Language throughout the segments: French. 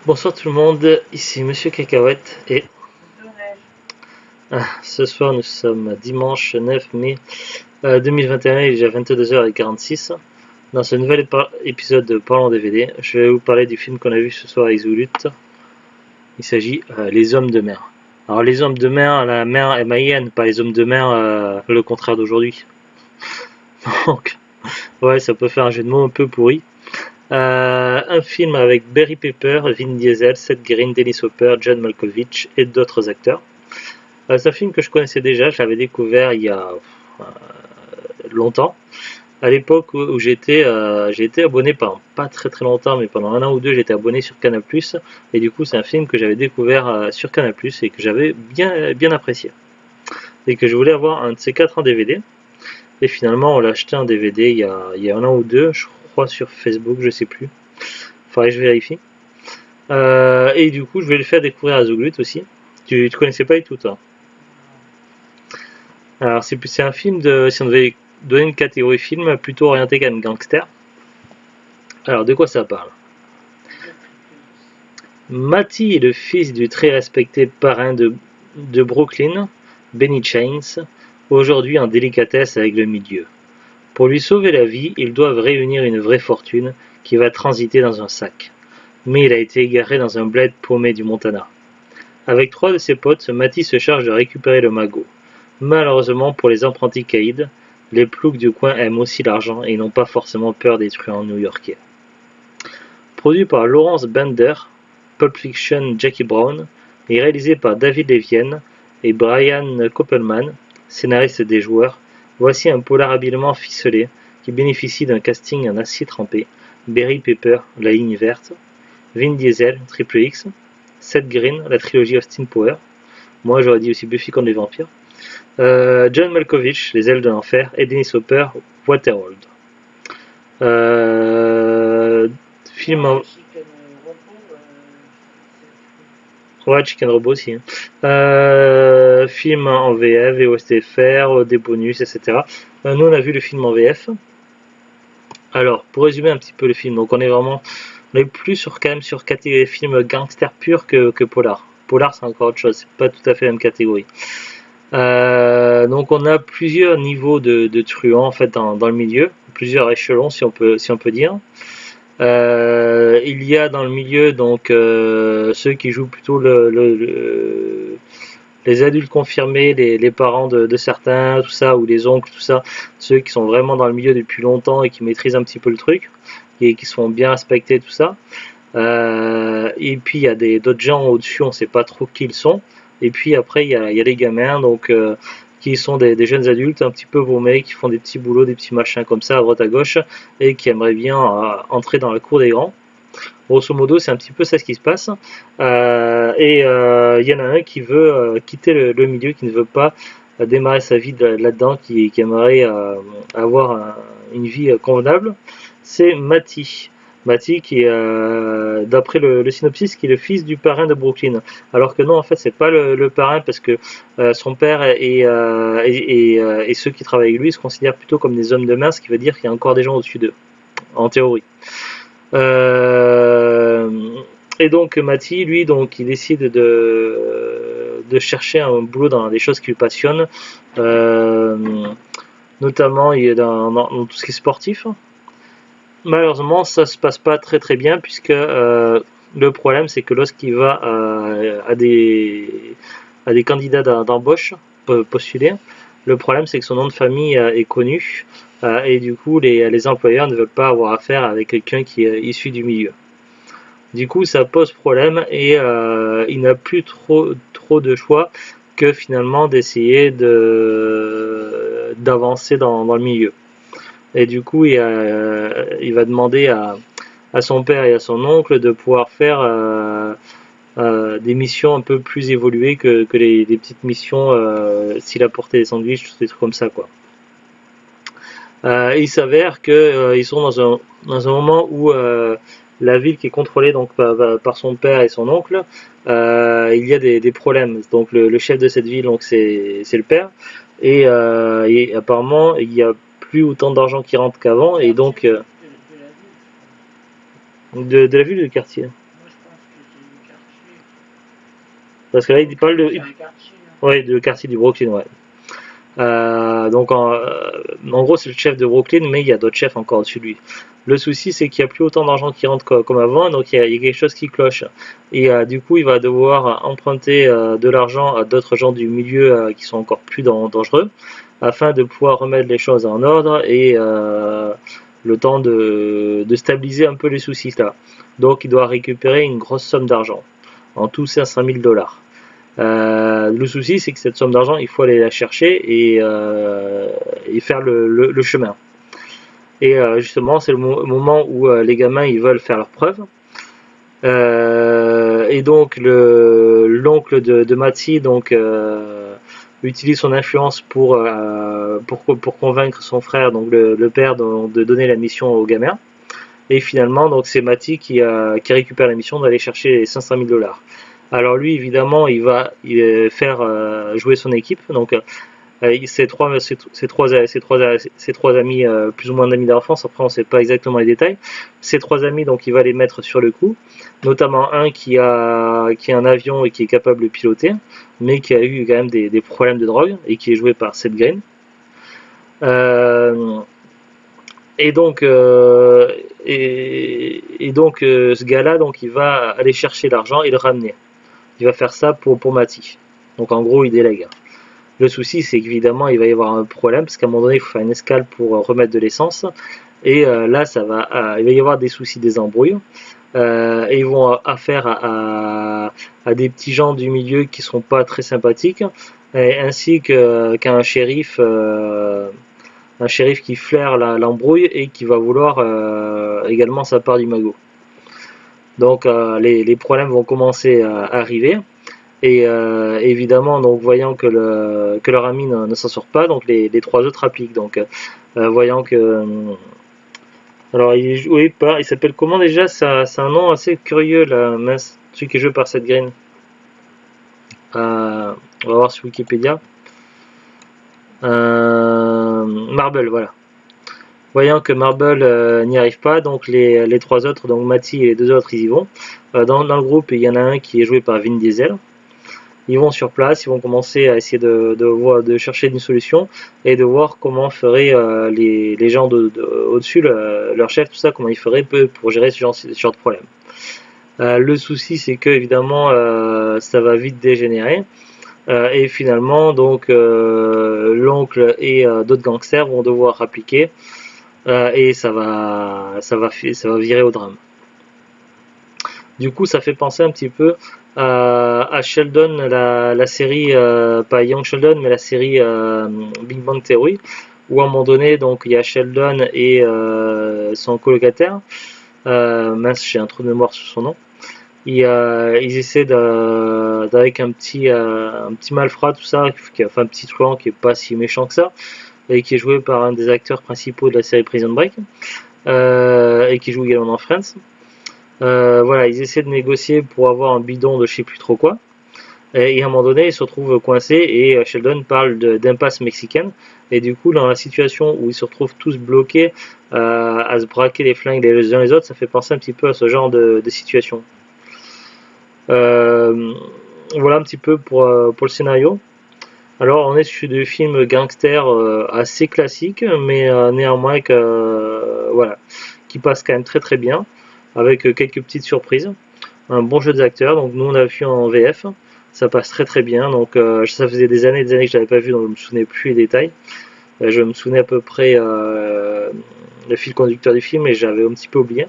Bonsoir tout le monde, ici Monsieur Cacahuète et ce soir nous sommes dimanche 9 mai 2021, il est déjà 22h46. Dans ce nouvel épisode de Parlons DVD, je vais vous parler du film qu'on a vu ce soir avec Zoulut. Il s'agit Les Hommes de Mer. Alors les Hommes de Mer, la mer M-A-I-N, pas les Hommes de Mer, le contraire d'aujourd'hui. Donc ouais, ça peut faire un jeu de mots un peu pourri. Un film avec Barry Pepper, Vin Diesel, Seth Green, Dennis Hopper, John Malkovich et d'autres acteurs. C'est un film que je connaissais déjà, je l'avais découvert il y a longtemps, à l'époque où j'étais abonné pendant pas très longtemps, mais pendant un an ou deux j'étais abonné sur Canal+, et du coup c'est un film que j'avais découvert sur Canal+, et que j'avais bien apprécié, et que je voulais avoir un de ces quatre en DVD, et finalement on l'a acheté en DVD il y a un an ou deux, je crois sur Facebook, je sais plus, faudrait que je vérifie. Et du coup je vais le faire découvrir à Zoglut aussi. Tu connaissais pas du tout toi? Alors c'est un film de, si on devait donner une catégorie film, plutôt orienté quand même gangster. Alors de quoi ça parle? Matty est le fils du très respecté parrain de Brooklyn, Benny Chains, aujourd'hui en délicatesse avec le milieu. Pour lui sauver la vie, ils doivent réunir une vraie fortune qui va transiter dans un sac. Mais il a été égaré dans un bled paumé du Montana. Avec trois de ses potes, Matty se charge de récupérer le magot. Malheureusement pour les apprentis caïds, les ploucs du coin aiment aussi l'argent et n'ont pas forcément peur des truands new-yorkais. Produit par Lawrence Bender, Pulp Fiction Jackie Brown, et réalisé par David Levien et Brian Koppelman, scénariste des joueurs, voici un polar habilement ficelé qui bénéficie d'un casting en acier trempé, Barry Pepper, la ligne verte, Vin Diesel, Triple X, Seth Green, la trilogie Austin Power, moi j'aurais dit aussi Buffy contre les vampires, John Malkovich, Les ailes de l'enfer, et Dennis Hopper, Waterworld. Film en... Ouais, Chicken Robot aussi. Film en VF, VOSTFR, des bonus, etc. Nous on a vu le film en VF. Alors, pour résumer un petit peu le film, donc on est plus quand même sur catégorie film gangster pur que polar. Polar c'est encore autre chose, c'est pas tout à fait la même catégorie. Donc on a plusieurs niveaux de truands en fait dans le milieu, plusieurs échelons si on peut dire. Il y a dans le milieu donc ceux qui jouent plutôt les adultes confirmés, les parents de certains, tout ça, ou les oncles, tout ça, ceux qui sont vraiment dans le milieu depuis longtemps et qui maîtrisent un petit peu le truc et qui sont bien respectés, tout ça. Et puis il y a d'autres gens au-dessus, on ne sait pas trop qui ils sont. Et puis après il y a les gamins donc qui sont des jeunes adultes un petit peu paumés, qui font des petits boulots, des petits machins comme ça à droite à gauche et qui aimeraient bien entrer dans la cour des grands. Grosso modo, c'est un petit peu ça ce qui se passe. Et il y en a un qui veut quitter le milieu, qui ne veut pas démarrer sa vie là-dedans, qui aimerait avoir une vie convenable. C'est Matty. Matty qui est, d'après le synopsis, qui est le fils du parrain de Brooklyn. Alors que non, en fait, c'est pas le parrain parce que son père et ceux qui travaillent avec lui se considèrent plutôt comme des hommes de main, ce qui veut dire qu'il y a encore des gens au-dessus d'eux, en théorie. Euh, et donc Matty, lui, donc, il décide de chercher un boulot dans des choses qui lui passionnent, euh, notamment il est dans tout ce qui est sportif. Malheureusement, ça se passe pas très bien puisque le problème c'est que lorsqu'il va à des candidats d'embauche postuler, le problème c'est que son nom de famille est connu et du coup les employeurs ne veulent pas avoir affaire avec quelqu'un qui est issu du milieu. Du coup, ça pose problème et il n'a plus trop de choix que finalement d'essayer d'avancer dans le milieu. Et du coup, il va demander à son père et à son oncle de pouvoir faire des missions un peu plus évoluées que les petites missions s'il apportait des sandwichs, des trucs comme ça, quoi. Il s'avère qu'ils sont dans un moment où la ville qui est contrôlée donc par son père et son oncle, il y a des problèmes. Donc le chef de cette ville, donc c'est le père, et apparemment il y a plus autant d'argent qui rentre qu'avant, et donc de la ville ou du quartier. Parce que là, il parle de, C'est un quartier, ouais, de quartier du Brooklyn, ouais. Donc en gros c'est le chef de Brooklyn, mais il y a d'autres chefs encore au-dessus de lui. Le souci c'est qu'il n'y a plus autant d'argent qui rentre comme avant, donc il y a quelque chose qui cloche. Et du coup il va devoir emprunter de l'argent à d'autres gens du milieu qui sont encore plus dangereux, afin de pouvoir remettre les choses en ordre et le temps de stabiliser un peu les soucis là. Donc il doit récupérer une grosse somme d'argent, en tout 500 000 dollars. Le souci, c'est que cette somme d'argent, il faut aller la chercher et faire le chemin. Et justement, c'est le moment où les gamins ils veulent faire leurs preuves. Et donc l'oncle de Matty donc utilise son influence pour convaincre son frère, donc le père, de donner la mission aux gamins. Et finalement, donc c'est Matty qui récupère la mission d'aller chercher les 500 000 dollars. Alors lui, évidemment, il va faire jouer son équipe. Donc ses trois amis, plus ou moins d'amis d'enfance. Après, on ne sait pas exactement les détails. Ces trois amis, donc, il va les mettre sur le coup. Notamment un qui a un avion et qui est capable de piloter, mais qui a eu quand même des problèmes de drogue et qui est joué par Seth Green. Et donc, ce gars-là, donc, il va aller chercher l'argent et le ramener. Il va faire ça pour Matty. Donc en gros, il délègue. Le souci, c'est qu'évidemment, il va y avoir un problème, parce qu'à un moment donné, il faut faire une escale pour remettre de l'essence. Et là, il va y avoir des soucis, des embrouilles. Et ils vont affaire à des petits gens du milieu qui ne sont pas très sympathiques, ainsi qu'à un shérif qui flaire l'embrouille et qui va vouloir également sa part du magot. Donc les problèmes vont commencer à arriver. Et évidemment, donc voyant que leur ami ne s'en sort pas, donc les trois autres appliquent. Donc voyant que alors il est joué par, il s'appelle comment déjà? C'est un nom assez curieux là, mince, celui qui est joué par Seth Green. On va voir sur Wikipédia. Marble, voilà. Voyant que Marble n'y arrive pas, donc les trois autres, donc Matty et les deux autres, ils y vont. Dans le groupe, il y en a un qui est joué par Vin Diesel. Ils vont sur place, ils vont commencer à essayer de chercher une solution et de voir comment feraient les gens au-dessus, leur chef, tout ça, comment ils feraient pour gérer ce genre de problème. Le souci, c'est que évidemment, ça va vite dégénérer. Et finalement, donc, l'oncle et d'autres gangsters vont devoir appliquer et ça va virer au drame. Du coup, ça fait penser un petit peu à Sheldon, la série, pas Young Sheldon, mais la série Big Bang Theory, où à un moment donné, donc il y a Sheldon et son colocataire, mince, j'ai un trou de mémoire sur son nom. Ils essaient avec un petit malfrat, tout ça, enfin un petit truand qui est pas si méchant que ça, et qui est joué par un des acteurs principaux de la série Prison Break, et qui joue également dans Friends. Voilà, ils essaient de négocier pour avoir un bidon de je sais plus trop quoi. Et à un moment donné, ils se retrouvent coincés et Sheldon parle d'impasse mexicaine. Et du coup, dans la situation où ils se retrouvent tous bloqués à se braquer les flingues les uns les autres, ça fait penser un petit peu à ce genre de situation. Voilà un petit peu pour le scénario. Alors, on est sur des films gangsters assez classiques, mais néanmoins voilà, qui passent quand même très très bien, avec quelques petites surprises. Un bon jeu des acteurs, donc nous on a vu en VF, ça passe très très bien, donc ça faisait des années que je l'avais pas vu, donc je me souvenais plus les détails. Je me souvenais à peu près le fil conducteur du film et j'avais un petit peu oublié.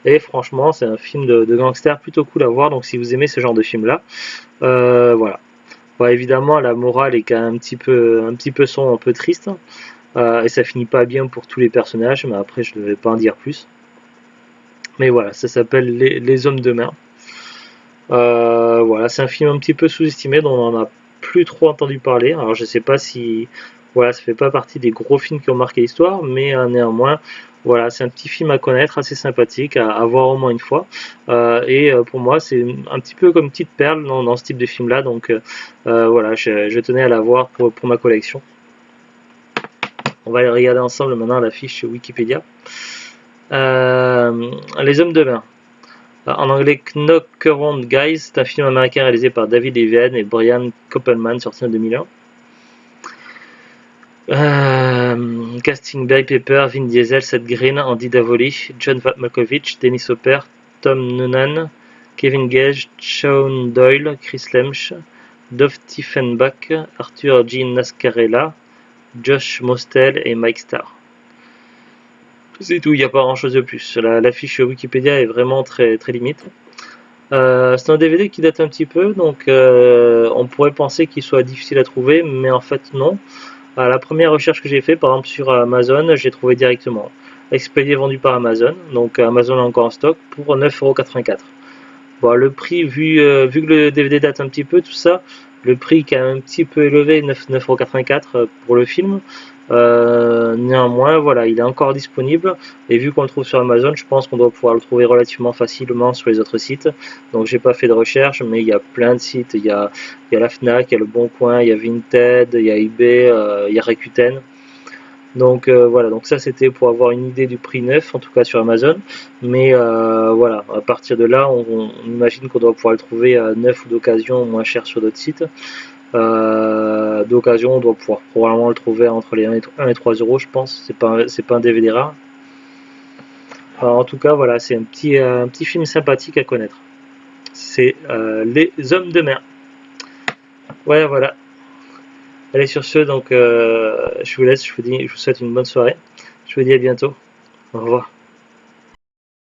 Et franchement, c'est un film de gangster plutôt cool à voir, donc si vous aimez ce genre de film là, voilà. Bon, évidemment, la morale est quand même un petit peu sombre, un peu triste, et ça finit pas bien pour tous les personnages, mais après je ne vais pas en dire plus. Mais voilà, ça s'appelle les Hommes de main. Voilà, c'est un film un petit peu sous-estimé dont on n'en a plus trop entendu parler. Alors je sais pas si voilà, ça fait pas partie des gros films qui ont marqué l'histoire, mais néanmoins, voilà, c'est un petit film à connaître, assez sympathique, à voir au moins une fois. Et pour moi, c'est un petit peu comme une petite perle dans ce type de film-là. Donc voilà, je tenais à la voir pour ma collection. On va aller regarder ensemble maintenant la fiche Wikipédia. Les Hommes de main. En anglais, Knockaround Guys, c'est un film américain réalisé par David Evian et Brian Koppelman, sorti en 2001. Casting: Barry Pepper, Vin Diesel, Seth Green, Andy Davoli, John Malkovich, Dennis Hopper, Tom Noonan, Kevin Gage, Shawn Doyle, Chris Lemch, Dov Tiefenbach, Arthur G. Nascarella, Josh Mostel et Mike Starr. C'est tout, il n'y a pas grand chose de plus. La fiche Wikipédia est vraiment très, très limite. C'est un DVD qui date un petit peu, donc on pourrait penser qu'il soit difficile à trouver, mais en fait non. La première recherche que j'ai fait, par exemple sur Amazon, j'ai trouvé directement. Expédié, vendu par Amazon, donc Amazon a encore en stock pour 9,84€. Bon, le prix, vu que le DVD date un petit peu, tout ça, le prix est quand même un petit peu élevé, 9,84€ pour le film. Néanmoins, voilà, il est encore disponible et vu qu'on le trouve sur Amazon, je pense qu'on doit pouvoir le trouver relativement facilement sur les autres sites. Donc j'ai pas fait de recherche, mais il y a plein de sites. Il y a la Fnac, il y a le Bon Coin, il y a Vinted, il y a eBay, il y a Rakuten. Donc voilà, donc ça c'était pour avoir une idée du prix neuf, en tout cas sur Amazon. Mais voilà, à partir de là, on imagine qu'on doit pouvoir le trouver à neuf ou d'occasion moins cher sur d'autres sites. D'occasion, on doit pouvoir probablement le trouver entre les 1 et 3€, je pense. C'est pas un DVD rare. Alors, en tout cas, voilà, c'est un petit film sympathique à connaître. C'est Les Hommes de Mer. Ouais, voilà. Allez, sur ce, donc, je vous laisse. Je vous souhaite une bonne soirée. Je vous dis à bientôt. Au revoir.